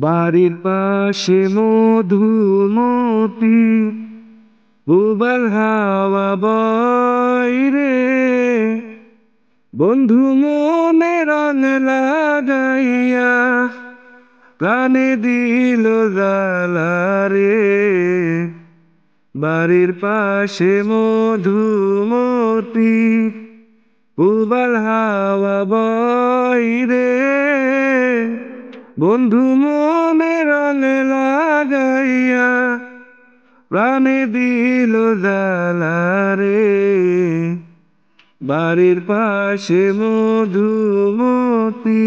বাড়ির পাশে মধুমতি উবাল হাওয়া বয় রে, বন্ধু মনে রং লাগাইয়া প্রাণে দিল জ্বালা রে। বাড়ির পাশে মধুমতি উবাল হাওয়া বয় রে, বন্ধু মনে রং লাগাইয়া প্রাণে দিল জ্বালা রে। বাড়ির পাশে মধুমতি।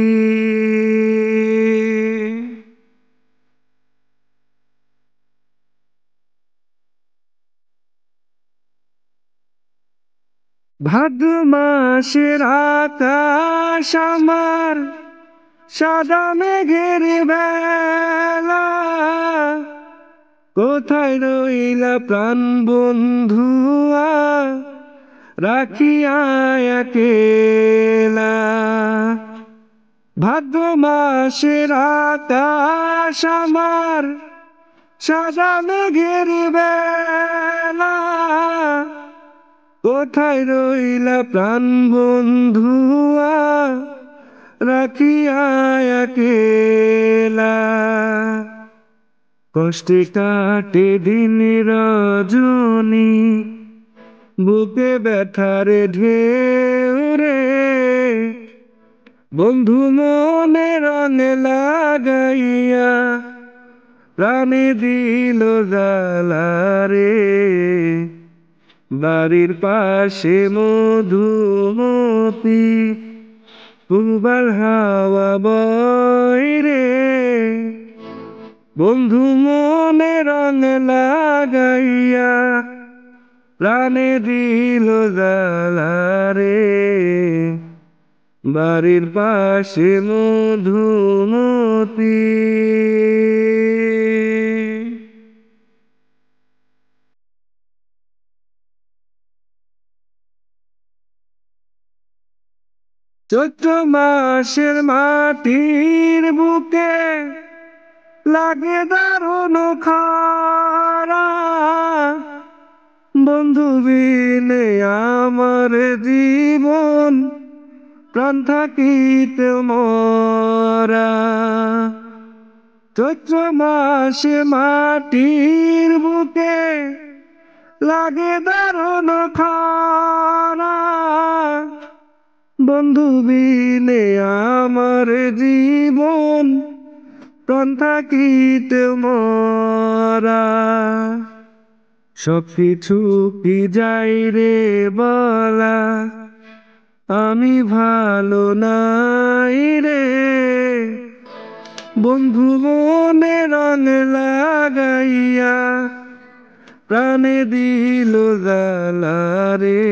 ভাদ্র মাসের আকাশ আমার সাদা মেঘের বেলা, কোথায় রইলা প্রাণ বন্ধুয়া রাখিয়া একেলা। ভাদ্র মাসের আকাশ আমার সাদা মেঘের বেলা, কোথায় রইলা প্রাণ বন্ধুয়া রাখিয়া একেলা। কষ্টে কাটে দিন রজনী, বুকে ব্যথার ঢেউ রে, বন্ধু মনে রং লাগাইয়া প্রাণে দিল জ্বালা রে। বাড়ির পাশে মধুমতি উবাল হাওয়া বয় রে, বন্ধু মনে রং লাগাইয়া প্রাণে দিল জ্বালা রে। বাড়ির পাশে মধুমতি। চৈত্র মাসের মাটির বুকে লাগে দারুণ খরা, বন্ধু বিনে আমার জীবন প্রাণ থাকিতে মরা। চৈত্র মাসে মাটির বুকে লাগে দারুণ খরা, বন্ধু বিনে আমার জীবন প্রাণ থাকিতে মরা। সব কিছু কি যাই রে বলা, আমি ভালো নাই রে, বন্ধু মনে রং লাগাইয়া প্রাণে দিল জ্বালা রে।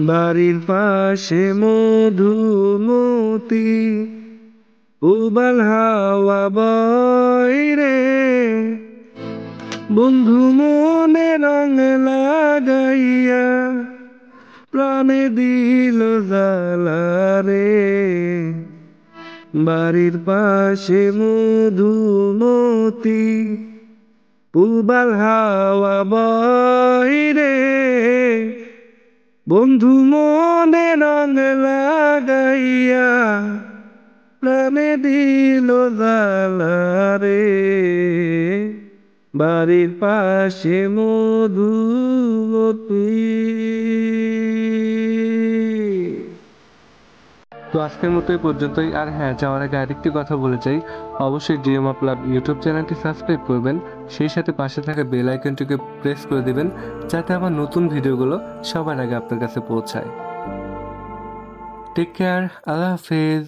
বাড়ির পাশে মধুমতি উবাল হাওয়া বয় রে, বন্ধু মনে রং লাগাইয়া প্রাণে দিল জ্বালা রে। বাড়ির পাশে মধুমতি উবাল হাওয়া বয় রে, বন্ধু মনে রং লাগাইয়া প্রাণে দিল জ্বালা রে। বাড়ির পাশে মধুমতি। তো আজকের মতো এই পর্যন্তই। আর হ্যাঁ, যাওয়ার আগে আরেকটি কথা বলে চাই, অবশ্যই ড্রিম অফ লাভ ইউটিউব চ্যানেলটি সাবস্ক্রাইব করবেন, সেই সাথে পাশে থাকা বেল আইকনটিকে প্রেস করে দিবেন, যাতে আমার নতুন ভিডিওগুলো সবার আগে আপনার কাছে পৌঁছায়। টেক কেয়ার, আল্লাহ হাফেজ।